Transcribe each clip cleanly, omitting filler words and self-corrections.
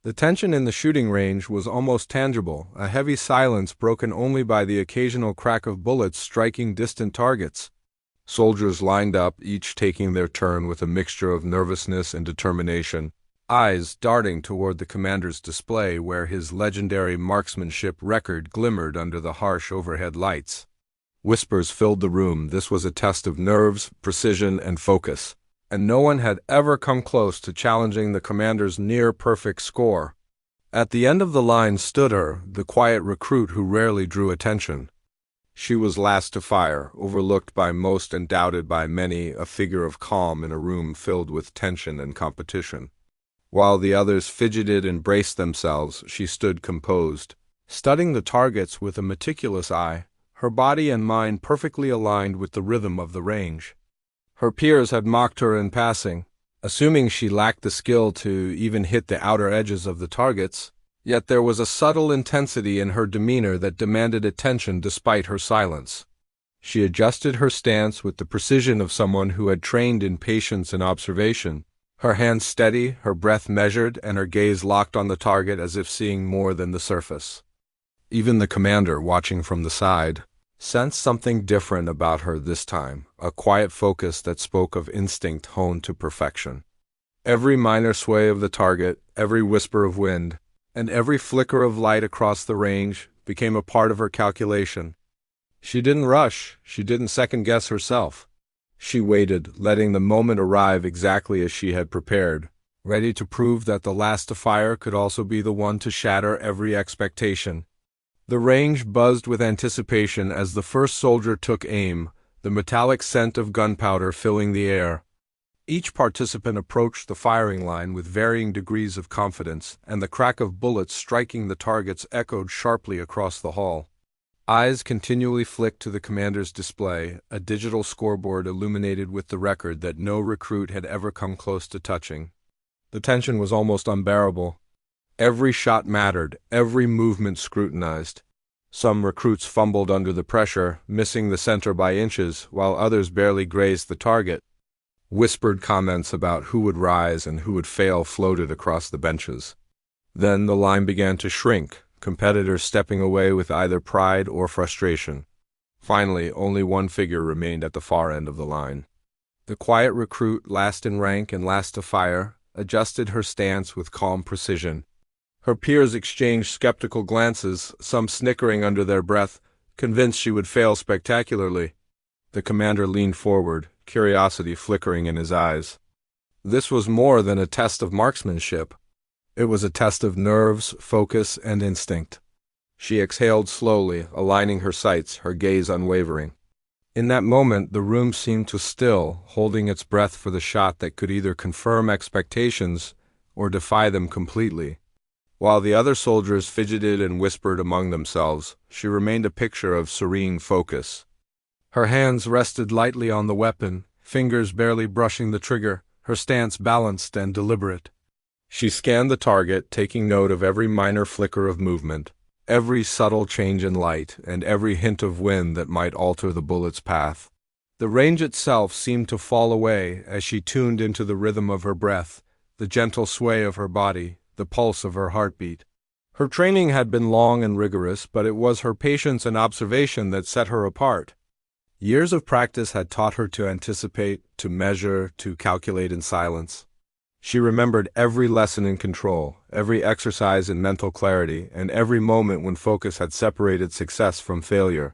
The tension in the shooting range was almost tangible, a heavy silence broken only by the occasional crack of bullets striking distant targets. Soldiers lined up, each taking their turn with a mixture of nervousness and determination, eyes darting toward the commander's display where his legendary marksmanship record glimmered under the harsh overhead lights. Whispers filled the room. This was a test of nerves, precision, and focus, and no one had ever come close to challenging the commander's near-perfect score. At the end of the line stood her, the quiet recruit who rarely drew attention. She was last to fire, overlooked by most and doubted by many, a figure of calm in a room filled with tension and competition. While the others fidgeted and braced themselves, she stood composed, studying the targets with a meticulous eye, her body and mind perfectly aligned with the rhythm of the range. Her peers had mocked her in passing, assuming she lacked the skill to even hit the outer edges of the targets, yet there was a subtle intensity in her demeanor that demanded attention despite her silence. She adjusted her stance with the precision of someone who had trained in patience and observation, her hands steady, her breath measured, and her gaze locked on the target as if seeing more than the surface. Even the commander, watching from the side, sensed something different about her this time, a quiet focus that spoke of instinct honed to perfection. Every minor sway of the target, every whisper of wind, and every flicker of light across the range became a part of her calculation. She didn't rush, she didn't second-guess herself. She waited, letting the moment arrive exactly as she had prepared, ready to prove that the last to fire could also be the one to shatter every expectation. The range buzzed with anticipation as the first soldier took aim, the metallic scent of gunpowder filling the air. Each participant approached the firing line with varying degrees of confidence, and the crack of bullets striking the targets echoed sharply across the hall. Eyes continually flicked to the commander's display, a digital scoreboard illuminated with the record that no recruit had ever come close to touching. The tension was almost unbearable. Every shot mattered, every movement scrutinized. Some recruits fumbled under the pressure, missing the center by inches, while others barely grazed the target. Whispered comments about who would rise and who would fail floated across the benches. Then the line began to shrink, competitors stepping away with either pride or frustration. Finally, only one figure remained at the far end of the line. The quiet recruit, last in rank and last to fire, adjusted her stance with calm precision. Her peers exchanged skeptical glances, some snickering under their breath, convinced she would fail spectacularly. The commander leaned forward, curiosity flickering in his eyes. This was more than a test of marksmanship. It was a test of nerves, focus, and instinct. She exhaled slowly, aligning her sights, her gaze unwavering. In that moment, the room seemed to still, holding its breath for the shot that could either confirm expectations or defy them completely. While the other soldiers fidgeted and whispered among themselves, she remained a picture of serene focus. Her hands rested lightly on the weapon, fingers barely brushing the trigger, her stance balanced and deliberate. She scanned the target, taking note of every minor flicker of movement, every subtle change in light, and every hint of wind that might alter the bullet's path. The range itself seemed to fall away as she tuned into the rhythm of her breath, the gentle sway of her body, the pulse of her heartbeat. Her training had been long and rigorous, but it was her patience and observation that set her apart. Years of practice had taught her to anticipate, to measure, to calculate in silence. She remembered every lesson in control, every exercise in mental clarity, and every moment when focus had separated success from failure.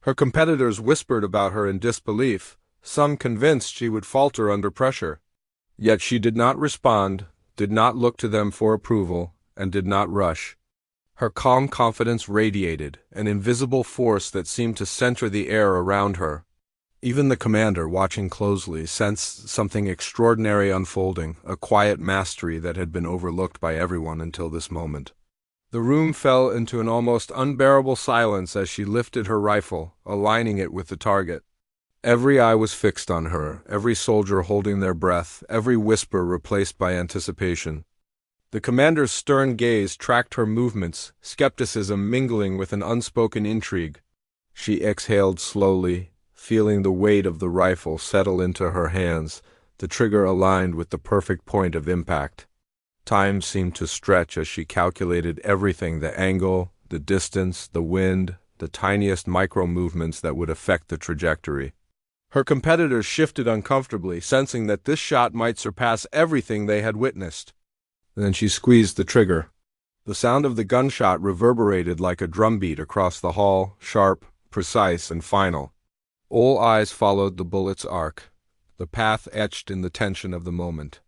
Her competitors whispered about her in disbelief, some convinced she would falter under pressure. Yet she did not respond, did not look to them for approval, and did not rush. Her calm confidence radiated, an invisible force that seemed to center the air around her. Even the commander, watching closely, sensed something extraordinary unfolding, a quiet mastery that had been overlooked by everyone until this moment. The room fell into an almost unbearable silence as she lifted her rifle, aligning it with the target. Every eye was fixed on her, every soldier holding their breath, every whisper replaced by anticipation. The commander's stern gaze tracked her movements, skepticism mingling with an unspoken intrigue. She exhaled slowly, feeling the weight of the rifle settle into her hands, the trigger aligned with the perfect point of impact. Time seemed to stretch as she calculated everything: the angle, the distance, the wind, the tiniest micro-movements that would affect the trajectory. Her competitors shifted uncomfortably, sensing that this shot might surpass everything they had witnessed. Then she squeezed the trigger. The sound of the gunshot reverberated like a drumbeat across the hall, sharp, precise, and final. All eyes followed the bullet's arc, the path etched in the tension of the moment.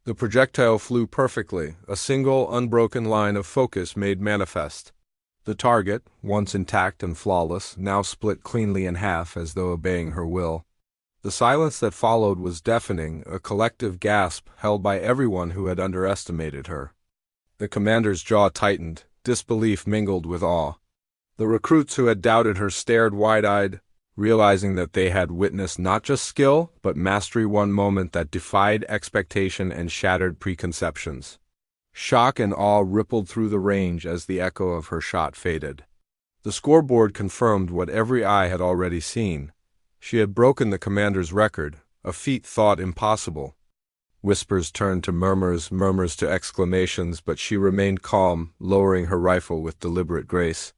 The projectile flew perfectly, a single, unbroken line of focus made manifest. The target, once intact and flawless, now split cleanly in half as though obeying her will. The silence that followed was deafening, a collective gasp held by everyone who had underestimated her. The commander's jaw tightened, disbelief mingled with awe. The recruits who had doubted her stared wide-eyed, realizing that they had witnessed not just skill, but mastery, one moment that defied expectation and shattered preconceptions. Shock and awe rippled through the range as the echo of her shot faded. The scoreboard confirmed what every eye had already seen. She had broken the commander's record, a feat thought impossible. Whispers turned to murmurs, murmurs to exclamations, but she remained calm, lowering her rifle with deliberate grace.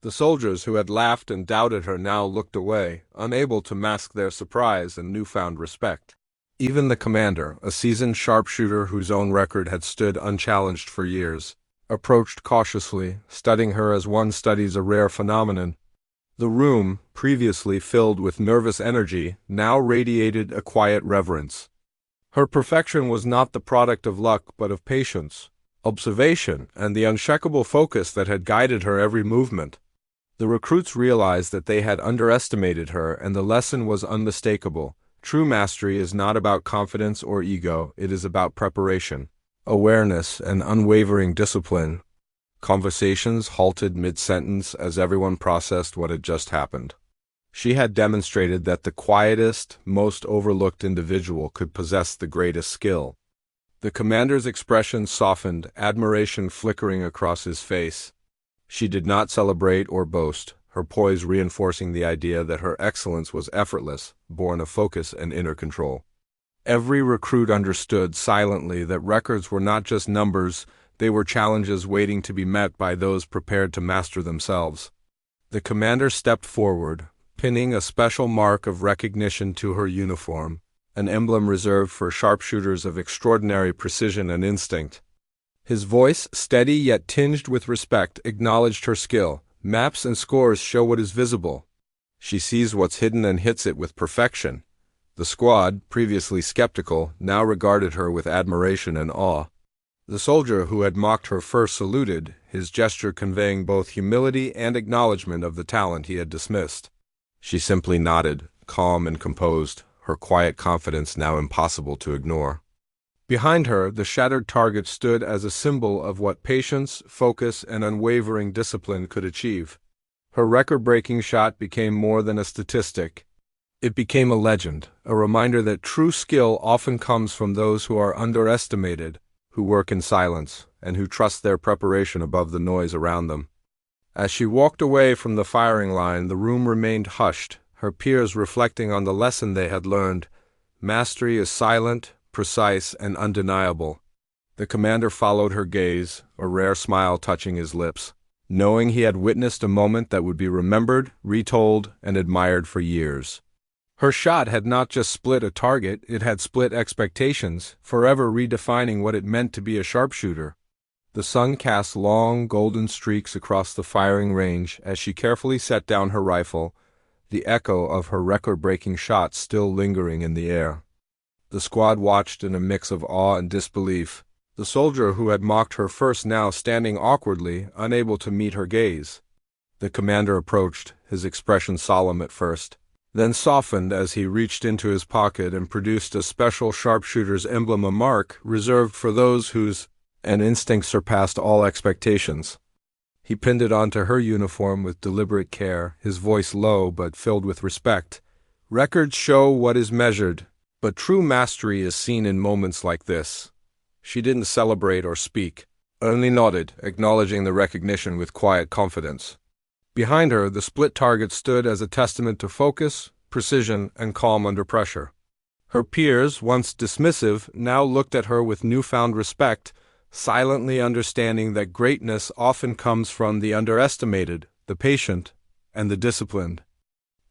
The soldiers who had laughed and doubted her now looked away, unable to mask their surprise and newfound respect. Even the commander, a seasoned sharpshooter whose own record had stood unchallenged for years, approached cautiously, studying her as one studies a rare phenomenon. The room, previously filled with nervous energy, now radiated a quiet reverence. Her perfection was not the product of luck but of patience, observation, and the unshakable focus that had guided her every movement. The recruits realized that they had underestimated her, and the lesson was unmistakable. True mastery is not about confidence or ego, it is about preparation, awareness, and unwavering discipline. Conversations halted mid-sentence as everyone processed what had just happened. She had demonstrated that the quietest, most overlooked individual could possess the greatest skill. The commander's expression softened, admiration flickering across his face. She did not celebrate or boast, her poise reinforcing the idea that her excellence was effortless, born of focus and inner control. Every recruit understood silently that records were not just numbers, they were challenges waiting to be met by those prepared to master themselves. The commander stepped forward, pinning a special mark of recognition to her uniform, an emblem reserved for sharpshooters of extraordinary precision and instinct. His voice, steady yet tinged with respect, acknowledged her skill. Maps and scores show what is visible. She sees what's hidden and hits it with perfection. The squad, previously skeptical, now regarded her with admiration and awe. The soldier who had mocked her first saluted, his gesture conveying both humility and acknowledgement of the talent he had dismissed. She simply nodded, calm and composed, her quiet confidence now impossible to ignore. Behind her, the shattered target stood as a symbol of what patience, focus, and unwavering discipline could achieve. Her record-breaking shot became more than a statistic. It became a legend, a reminder that true skill often comes from those who are underestimated, who work in silence, and who trust their preparation above the noise around them. As she walked away from the firing line, the room remained hushed, her peers reflecting on the lesson they had learned. Mastery is silent, precise, and undeniable. The commander followed her gaze, a rare smile touching his lips, knowing he had witnessed a moment that would be remembered, retold, and admired for years. Her shot had not just split a target, it had split expectations, forever redefining what it meant to be a sharpshooter. The sun cast long, golden streaks across the firing range as she carefully set down her rifle, the echo of her record-breaking shot still lingering in the air. The squad watched in a mix of awe and disbelief, the soldier who had mocked her first now standing awkwardly, unable to meet her gaze. The commander approached, his expression solemn at first, then softened as he reached into his pocket and produced a special sharpshooter's emblem, a mark reserved for those whose instinct surpassed all expectations. He pinned it onto her uniform with deliberate care, his voice low but filled with respect. Records show what is measured, but true mastery is seen in moments like this. She didn't celebrate or speak, only nodded, acknowledging the recognition with quiet confidence. Behind her, the split target stood as a testament to focus, precision, and calm under pressure. Her peers, once dismissive, now looked at her with newfound respect, silently understanding that greatness often comes from the underestimated, the patient, and the disciplined.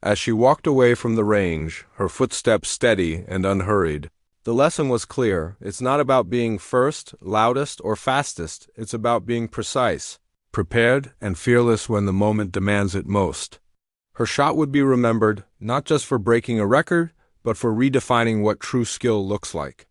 As she walked away from the range, her footsteps steady and unhurried, the lesson was clear. It's not about being first, loudest, or fastest. It's about being precise, prepared, and fearless when the moment demands it most. Her shot would be remembered, not just for breaking a record, but for redefining what true skill looks like.